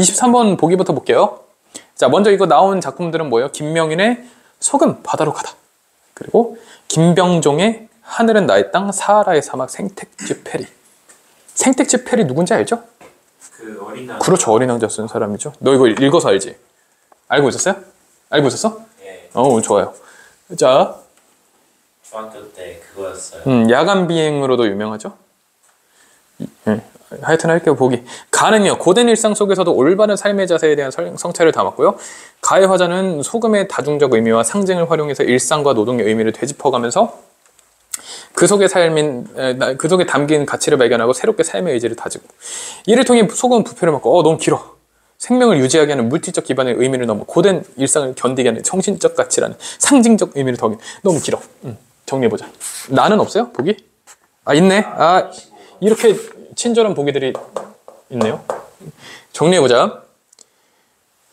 23번 보기부터 볼게요. 자, 먼저 이거 나온 작품들은 뭐예요? 김명인의 소금 바다로 가다, 그리고 김병종의 하늘은 나의 땅, 사하라의 사막, 생텍쥐페리. 생텍쥐페리 누군지 알죠? 그 어린 왕자. 그렇죠, 어린 왕자 쓴 사람이죠. 너 이거 읽어서 알지? 알고 있었어요? 알고 있었어? 예. 좋아요. 자, 중학교 때 그거였어요. 야간 비행으로도 유명하죠. 하여튼 할게요. 보기. 가는요, 고된 일상 속에서도 올바른 삶의 자세에 대한 성찰을 담았고요. 가의 화자는 소금의 다중적 의미와 상징을 활용해서 일상과 노동의 의미를 되짚어가면서 그 속에 담긴 가치를 발견하고 새롭게 삶의 의지를 다지고, 이를 통해 소금은 부패를 막고 너무 길어. 생명을 유지하게 하는 물질적 기반의 의미를 넘어 고된 일상을 견디게 하는 정신적 가치라는 상징적 의미를 더하게. 너무 길어. 정리해보자. 나는 없어요? 보기? 있네. 이렇게 친절한 보기들이 있네요. 정리해보자.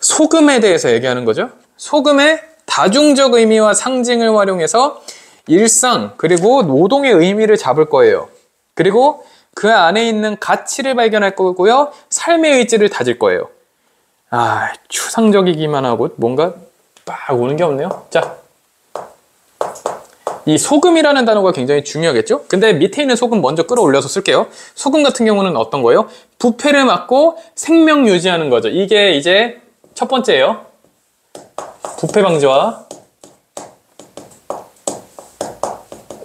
소금에 대해서 얘기하는 거죠. 소금의 다중적 의미와 상징을 활용해서 일상 그리고 노동의 의미를 잡을 거예요. 그리고 그 안에 있는 가치를 발견할 거고요. 삶의 의지를 다질 거예요. 추상적이기만 하고 뭔가 빡 오는 게 없네요. 자, 이 소금이라는 단어가 굉장히 중요하겠죠? 근데 밑에 있는 소금 먼저 끌어올려서 쓸게요. 소금 같은 경우는 어떤 거예요? 부패를 막고 생명 유지하는 거죠. 이게 이제 첫 번째예요. 부패 방지와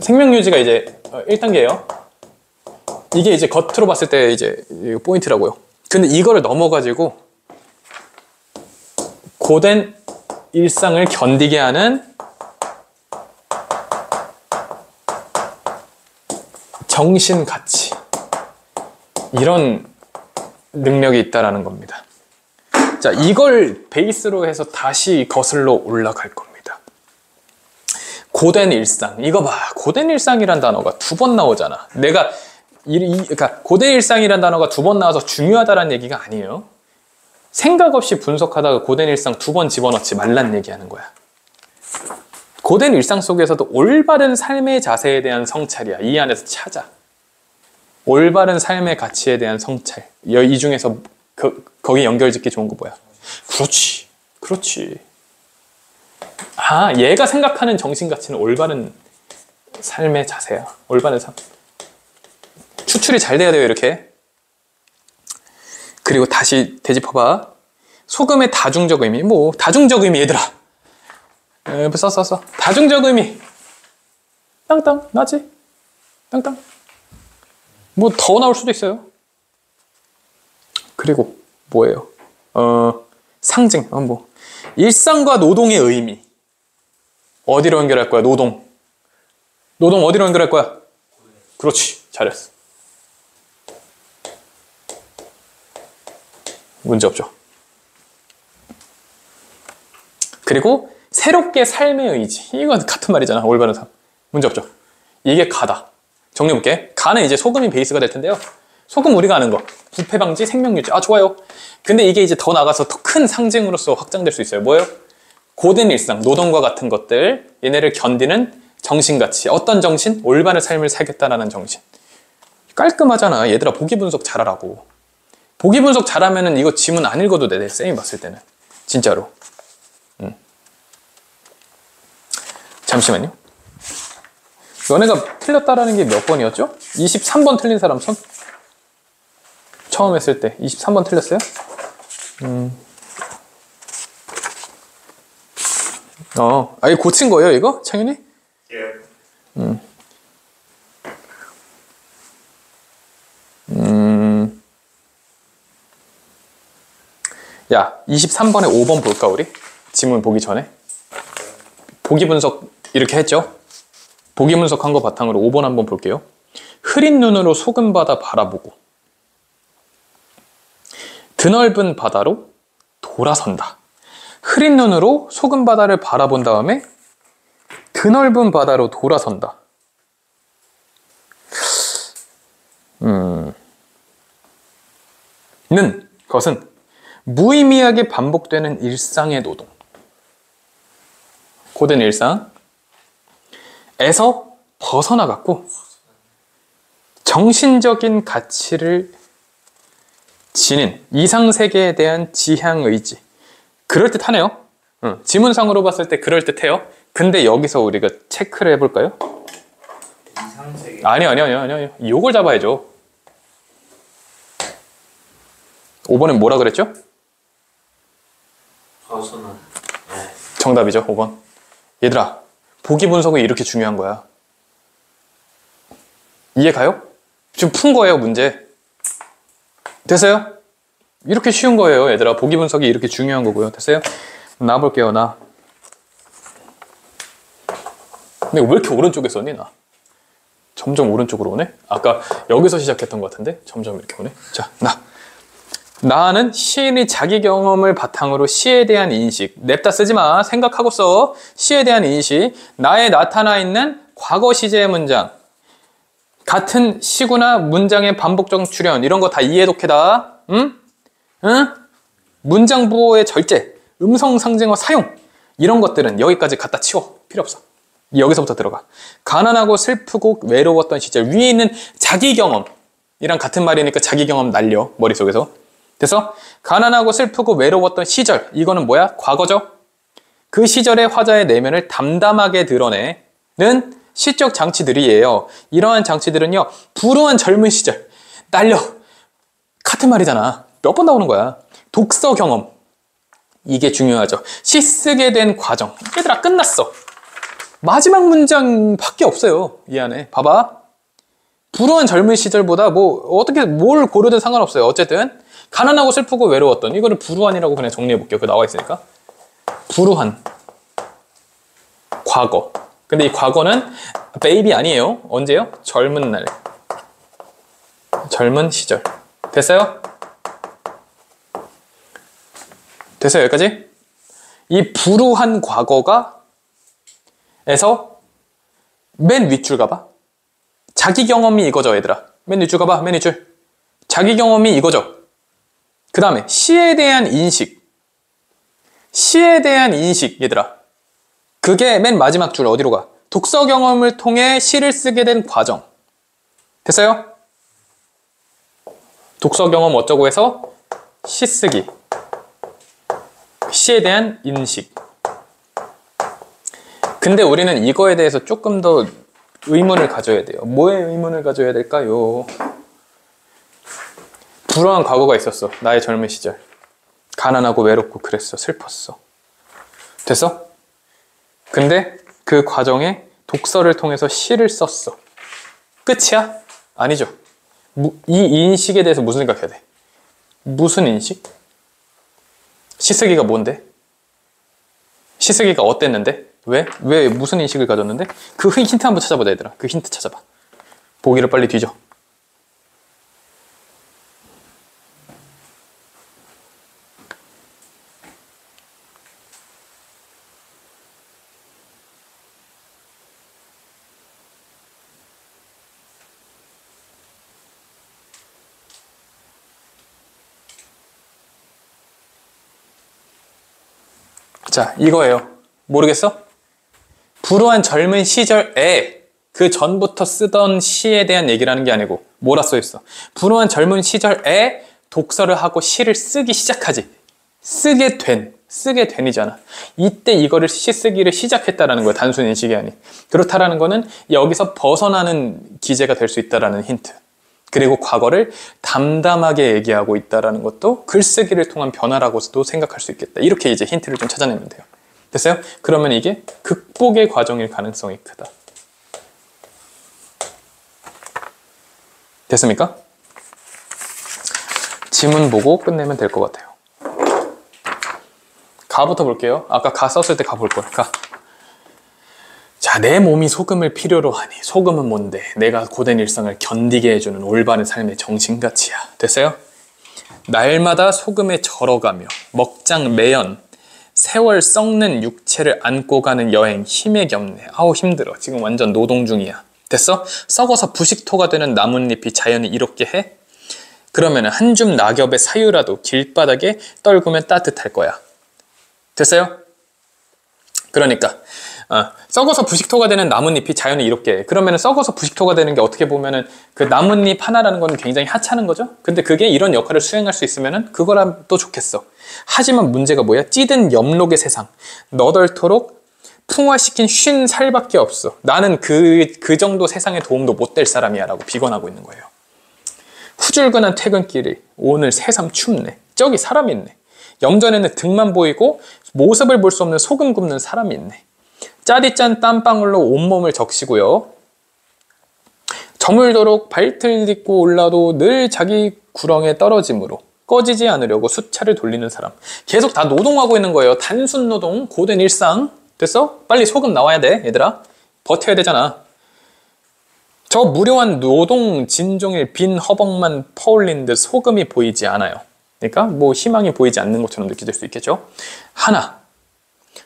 생명 유지가 이제 1단계예요. 이게 이제 겉으로 봤을 때 이제 포인트라고요. 근데 이거를 넘어가지고 고된 일상을 견디게 하는 정신 가치, 이런 능력이 있다라는 겁니다. 자, 이걸 베이스로 해서 다시 거슬러 올라갈 겁니다. 고된 일상, 이거 봐. 고된 일상이란 단어가 2번 나오잖아. 그러니까 고된 일상이란 단어가 2번 나와서 중요하다는 얘기가 아니에요. 생각 없이 분석하다가 고된 일상 2번 집어넣지 말란 얘기하는 거야. 고된 일상 속에서도 올바른 삶의 자세에 대한 성찰이야. 이 안에서 찾아. 올바른 삶의 가치에 대한 성찰. 이 중에서 거기 연결짓기 좋은 거 뭐야? 그렇지. 얘가 생각하는 정신가치는 올바른 삶의 자세야. 올바른 삶. 추출이 잘 돼야 돼요, 이렇게. 그리고 다시 되짚어봐. 소금의 다중적 의미. 다중적 의미, 얘들아. 썼어. 다중적 의미. 땅땅, 나지? 땅땅. 더 나올 수도 있어요. 그리고 뭐예요? 상징. 일상과 노동의 의미. 어디로 연결할 거야? 노동 어디로 연결할 거야? 그렇지, 잘했어. 문제 없죠. 그리고 새롭게 삶의 의지. 이건 같은 말이잖아. 올바른 삶. 문제 없죠. 이게 가다. 정리해볼게. 가는 이제 소금이 베이스가 될 텐데요. 소금 우리가 아는 거. 부패 방지, 생명 유지. 좋아요. 근데 이게 이제 더 나가서 더 큰 상징으로서 확장될 수 있어요. 뭐예요? 고된 일상, 노동과 같은 것들. 얘네를 견디는 정신가치. 어떤 정신? 올바른 삶을 살겠다라는 정신. 깔끔하잖아. 얘들아, 보기 분석 잘하라고. 보기 분석 잘하면은 이거 지문 안 읽어도 돼. 쌤이 봤을 때는. 진짜로. 잠시만요. 너네가 틀렸다라는 게 몇 번이었죠? 23번 틀린 사람 손? 처음 했을 때 23번 틀렸어요? 이거 고친 거예요, 이거? 창윤이? 예. 야, 23번에 5번 볼까, 우리? 지문 보기 전에? 보기 분석 이렇게 했죠? 보기 분석한 거 바탕으로 5번 한번 볼게요. 흐린 눈으로 소금 바다 바라보고 드넓은 바다로 돌아선다. 흐린 눈으로 소금 바다를 바라본 다음에 드넓은 바다로 돌아선다. 것은 무의미하게 반복되는 일상의 노동. 고된 일상에서 벗어나갔고 정신적인 가치를 지닌 이상세계에 대한 지향의지. 그럴듯하네요. 지문상으로 봤을 때 그럴듯해요. 근데 여기서 우리가 체크를 해볼까요? 이상세계. 아니요. 요걸 잡아야죠. 5번은 뭐라 그랬죠? 벗어나. 네. 정답이죠, 5번. 얘들아, 보기 분석이 이렇게 중요한 거야. 이해 가요? 지금 푼 거예요, 문제. 됐어요? 이렇게 쉬운 거예요, 얘들아. 보기 분석이 이렇게 중요한 거고요. 됐어요? 나 볼게요, 나. 근데 왜 이렇게 오른쪽에 썼니, 나? 점점 오른쪽으로 오네? 아까 여기서 시작했던 것 같은데? 점점 이렇게 오네? 자, 나. 나는 시인이 자기 경험을 바탕으로 시에 대한 인식, 냅다 쓰지 마. 생각하고 써. 시에 대한 인식, 나에 나타나 있는 과거 시제의 문장, 같은 시구나 문장의 반복적 출현, 이런 거 다 이해독해다. 응? 문장 부호의 절제, 음성 상징어 사용, 이런 것들은 여기까지 갖다 치워. 필요 없어. 여기서부터 들어가. 가난하고 슬프고 외로웠던 시절, 위에 있는 자기 경험이랑 같은 말이니까 자기 경험 날려, 머릿속에서. 그래서 가난하고 슬프고 외로웠던 시절, 이거는 뭐야? 과거죠? 그 시절의 화자의 내면을 담담하게 드러내는 시적 장치들이에요. 이러한 장치들은요, 불우한 젊은 시절, 날려. 같은 말이잖아. 몇 번 나오는 거야. 독서 경험, 이게 중요하죠. 시 쓰게 된 과정. 얘들아, 끝났어. 마지막 문장밖에 없어요, 이 안에. 봐봐. 불우한 젊은 시절보다 어떻게 뭘 고르든 상관없어요. 어쨌든 가난하고 슬프고 외로웠던, 이거를 불우한이라고 그냥 정리해볼게요. 그거 나와 있으니까. 불우한 과거. 근데 이 과거는 베이비 아니에요. 언제요? 젊은 날, 젊은 시절. 됐어요? 됐어요, 여기까지? 이 불우한 과거가 에서 맨 윗줄 가봐. 자기 경험이 이거죠, 얘들아. 맨 윗줄 가봐, 맨 윗줄. 자기 경험이 이거죠. 그 다음에 시에 대한 인식. 시에 대한 인식, 얘들아. 그게 맨 마지막 줄 어디로 가? 독서 경험을 통해 시를 쓰게 된 과정. 됐어요? 독서 경험 어쩌고 해서 시 쓰기. 시에 대한 인식. 근데 우리는 이거에 대해서 조금 더 의문을 가져야 돼요. 뭐에 의문을 가져야 될까요? 불우한 과거가 있었어. 나의 젊은 시절. 가난하고 외롭고 그랬어. 슬펐어. 됐어? 근데 그 과정에 독서를 통해서 시를 썼어. 끝이야? 아니죠. 이 인식에 대해서 무슨 생각해야 돼? 무슨 인식? 시 쓰기가 뭔데? 시 쓰기가 어땠는데? 왜 무슨 인식을 가졌는데? 그 힌트 한번 찾아보자, 얘들아. 그 힌트 찾아봐. 보기를 빨리 뒤져. 자, 이거예요. 모르겠어? 불우한 젊은 시절에, 그 전부터 쓰던 시에 대한 얘기를 하는 게 아니고 뭐라 써있어? 불우한 젊은 시절에 독서를 하고 시를 쓰기 시작하지. 쓰게 된이잖아. 이때 이거를 시 쓰기를 시작했다라는 거야. 단순 인식이 아닌. 그렇다라는 거는 여기서 벗어나는 기제가 될 수 있다라는 힌트. 그리고 과거를 담담하게 얘기하고 있다라는 것도 글쓰기를 통한 변화라고도 생각할 수 있겠다. 이렇게 이제 힌트를 좀 찾아내면 돼요. 됐어요? 그러면 이게 극복의 과정일 가능성이 크다. 됐습니까? 지문 보고 끝내면 될 것 같아요. 가부터 볼게요. 아까 가 썼을 때 가 볼 걸. 가. 자, 내 몸이 소금을 필요로 하니. 소금은 뭔데? 내가 고된 일상을 견디게 해주는 올바른 삶의 정신가치야. 됐어요? 날마다 소금에 절어가며 먹장 매연 세월 썩는 육체를 안고 가는 여행. 힘에 겹네. 아우 힘들어. 지금 완전 노동 중이야. 됐어? 썩어서 부식토가 되는 나뭇잎이 자연이 이렇게 해? 그러면 한 줌 낙엽의 사유라도 길바닥에 떨구면 따뜻할 거야. 됐어요? 그러니까 썩어서 부식토가 되는 나뭇잎이 자연히 이롭게. 그러면 썩어서 부식토가 되는 게 어떻게 보면은 그 나뭇잎 하나라는 건 굉장히 하찮은 거죠. 근데 그게 이런 역할을 수행할 수 있으면은 그거랑 또 좋겠어. 하지만 문제가 뭐야? 찌든 엽록의 세상, 너덜토록 풍화시킨 쉰 살밖에 없어. 나는 그 정도 세상에 도움도 못 될 사람이야 라고 비관하고 있는 거예요. 후줄근한 퇴근길이 오늘 새삼 춥네. 저기 사람이 있네. 염전에는 등만 보이고 모습을 볼 수 없는 소금 굽는 사람이 있네. 짜디짠 땀방울로 온몸을 적시고요. 저물도록 발틀 딛고 올라도 늘 자기 구렁에 떨어짐으로 꺼지지 않으려고 수차를 돌리는 사람. 계속 다 노동하고 있는 거예요. 단순 노동, 고된 일상. 됐어? 빨리 소금 나와야 돼, 얘들아. 버텨야 되잖아. 저 무료한 노동 진종일 빈 허벅만 퍼올린 듯 소금이 보이지 않아요. 그러니까 뭐 희망이 보이지 않는 것처럼 느껴질 수 있겠죠. 하나,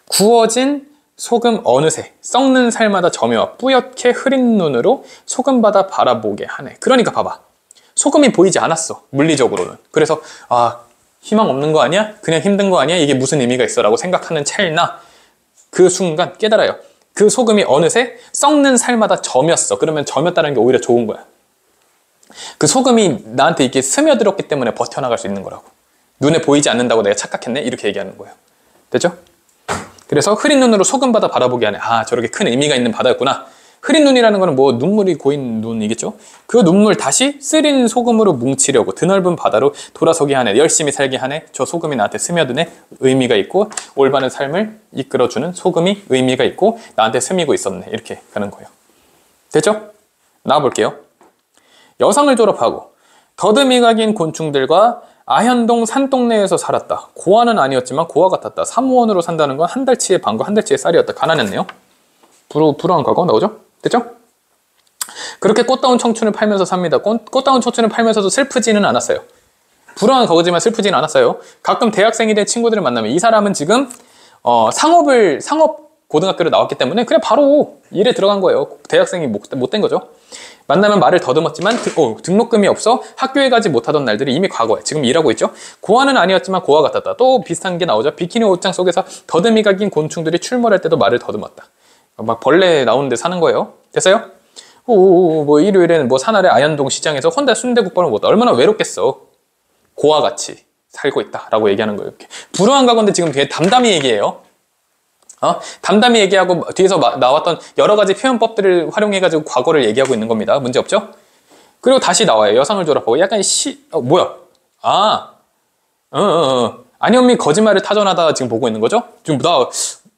구워진 소금 어느새 썩는 살마다 점여와 뿌옇게 흐린 눈으로 소금바다 바라보게 하네. 그러니까 봐봐, 소금이 보이지 않았어, 물리적으로는. 그래서 희망 없는 거 아니야? 그냥 힘든 거 아니야? 이게 무슨 의미가 있어? 라고 생각하는 찰나 그 순간 깨달아요. 그 소금이 어느새 썩는 살마다 점였어. 그러면 점였다는 게 오히려 좋은 거야. 그 소금이 나한테 이렇게 스며들었기 때문에 버텨나갈 수 있는 거라고. 눈에 보이지 않는다고 내가 착각했네? 이렇게 얘기하는 거예요. 됐죠? 그래서 흐린 눈으로 소금바다 바라보게 하네. 저렇게 큰 의미가 있는 바다였구나. 흐린 눈이라는 거는 뭐 눈물이 고인 눈이겠죠? 그 눈물 다시 쓰린 소금으로 뭉치려고 드넓은 바다로 돌아서게 하네. 열심히 살게 하네. 저 소금이 나한테 스며드네. 의미가 있고 올바른 삶을 이끌어주는 소금이 의미가 있고 나한테 스미고 있었네. 이렇게 가는 거예요. 됐죠? 나와볼게요. 여상을 졸업하고 더듬이가 긴 곤충들과 아현동 산동네에서 살았다. 고아는 아니었지만 고아 같았다. 사무원으로 산다는 건 한 달치의 방과 한 달치의 쌀이었다. 가난했네요. 불우한 과거 나오죠? 됐죠? 그렇게 꽃다운 청춘을 팔면서 삽니다. 꽃다운 청춘을 팔면서도 슬프지는 않았어요. 불우한 과거지만 슬프지는 않았어요. 가끔 대학생이 된 친구들을 만나면 이 사람은 지금 상업 고등학교를 나왔기 때문에 그냥 바로 일에 들어간 거예요. 대학생이 못 된 거죠. 만나면 말을 더듬었지만 등록금이 없어 학교에 가지 못하던 날들이 이미 과거에. 지금 일하고 있죠. 고아는 아니었지만 고아 같았다. 또 비슷한 게 나오죠. 비키니 옷장 속에서 더듬이가 긴 곤충들이 출몰할 때도 말을 더듬었다. 막 벌레 나오는데 사는 거예요. 됐어요? 뭐 일요일에는 뭐 산아래 아현동 시장에서 혼자 순대국밥을 먹었다. 얼마나 외롭겠어. 고아같이 살고 있다라고 얘기하는 거예요. 이렇게. 불우한 과거인데 지금 되게 담담히 얘기해요. 담담히 얘기하고 뒤에서 나왔던 여러 가지 표현법들을 활용해가지고 과거를 얘기하고 있는 겁니다. 문제 없죠? 그리고 다시 나와요. 여상을 졸업하고 약간 뭐야? 안현미 거짓말을 타전하다 지금 보고 있는 거죠? 지금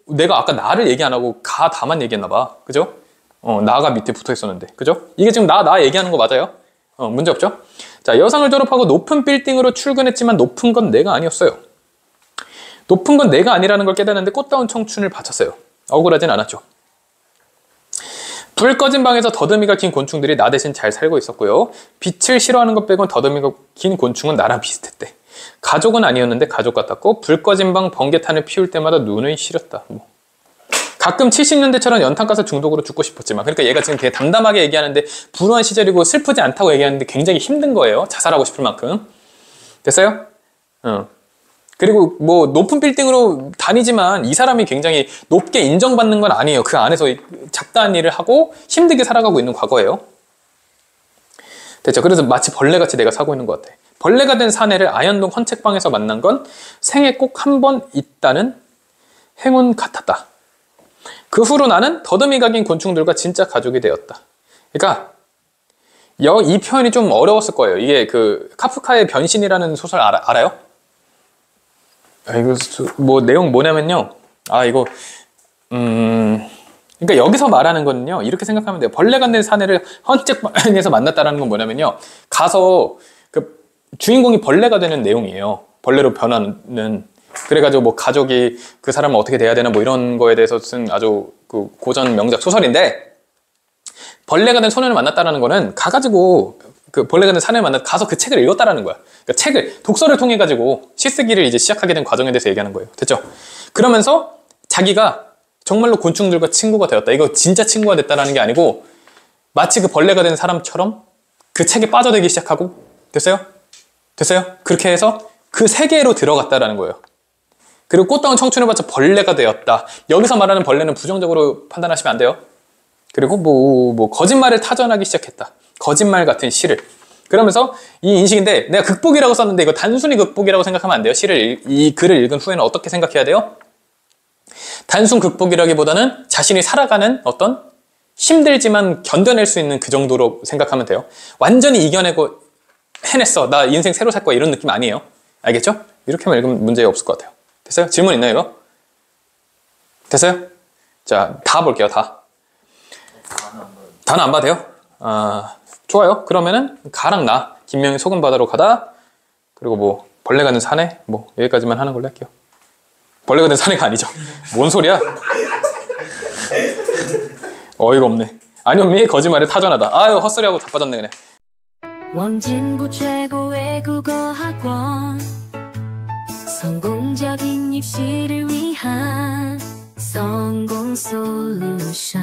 내가 아까 나를 얘기 안 하고 다만 얘기했나 봐. 그죠? 나가 밑에 붙어 있었는데. 그죠? 이게 지금 나 얘기하는 거 맞아요? 문제 없죠? 자, 여상을 졸업하고 높은 빌딩으로 출근했지만 높은 건 내가 아니었어요. 높은 건 내가 아니라는 걸 깨달았는데 꽃다운 청춘을 바쳤어요. 억울하진 않았죠. 불 꺼진 방에서 더듬이가 긴 곤충들이 나 대신 잘 살고 있었고요. 빛을 싫어하는 것 빼곤 더듬이가 긴 곤충은 나랑 비슷했대. 가족은 아니었는데 가족 같았고 불 꺼진 방 번개탄을 피울 때마다 눈을 시렸다. 가끔 70년대처럼 연탄가스 중독으로 죽고 싶었지만, 그러니까 얘가 지금 되게 담담하게 얘기하는데 불우한 시절이고 슬프지 않다고 얘기하는데 굉장히 힘든 거예요. 자살하고 싶을 만큼. 됐어요? 그리고 뭐 높은 빌딩으로 다니지만 이 사람이 굉장히 높게 인정받는 건 아니에요. 그 안에서 잡다한 일을 하고 힘들게 살아가고 있는 과거예요. 됐죠? 그래서 마치 벌레같이 내가 사고 있는 것 같아. 벌레가 된 사내를 아현동 헌책방에서 만난 건 생애 꼭 한 번 있다는 행운 같았다. 그 후로 나는 더듬이가 긴 곤충들과 진짜 가족이 되었다. 그러니까 이 표현이 좀 어려웠을 거예요. 이게 그 카프카의 변신이라는 소설 알아요? 이거 뭐 내용 뭐냐면요. 그러니까 여기서 말하는 거는요. 이렇게 생각하면 돼요. 벌레가 된 사내를 헌책방에서 만났다라는 건 뭐냐면요. 가서 그 주인공이 벌레가 되는 내용이에요. 벌레로 변하는. 그래가지고 뭐 가족이 그 사람은 어떻게 돼야 되나 뭐 이런 거에 대해서 쓴 아주 그 고전 명작 소설인데, 벌레가 된 소년을 만났다라는 거는 가가지고 그 벌레가 된 사내를 가서 그 책을 읽었다라는 거야. 그러니까 독서를 통해 가지고 시쓰기를 이제 시작하게 된 과정에 대해서 얘기하는 거예요. 됐죠? 그러면서 자기가 정말로 곤충들과 친구가 되었다. 이거 진짜 친구가 됐다라는 게 아니고 마치 그 벌레가 된 사람처럼 그 책에 빠져들기 시작하고. 됐어요? 그렇게 해서 그 세계로 들어갔다라는 거예요. 그리고 꽃다운 청춘을 바쳐 벌레가 되었다. 여기서 말하는 벌레는 부정적으로 판단하시면 안 돼요. 그리고 뭐 거짓말을 타전하기 시작했다. 거짓말 같은 시를. 그러면서 이 인식인데 내가 극복이라고 썼는데 이거 단순히 극복이라고 생각하면 안 돼요. 이 글을 읽은 후에는 어떻게 생각해야 돼요? 단순 극복이라기보다는 자신이 살아가는 어떤 힘들지만 견뎌낼 수 있는 그 정도로 생각하면 돼요. 완전히 이겨내고 해냈어. 나 인생 새로 살 거야. 이런 느낌 아니에요. 알겠죠? 이렇게만 읽으면 문제 없을 것 같아요. 됐어요? 질문 있나요, 이거? 됐어요? 자, 다 볼게요, 다. 다는 안 봐도 돼요? 좋아요. 그러면은 가랑 나, 김명희 소금 바다로 가다, 그리고 뭐 벌레 가는 사내, 뭐 여기까지만 하는 걸로 할게요. 벌레 가는 사내가 아니죠. 뭔 소리야? 어이가 없네. 안현미의 거짓말에 타전하다. 아유, 헛소리하고 다 빠졌네 그냥. 원진구 최고의 국어학원 성공적인 입시를 위한 성공 솔루션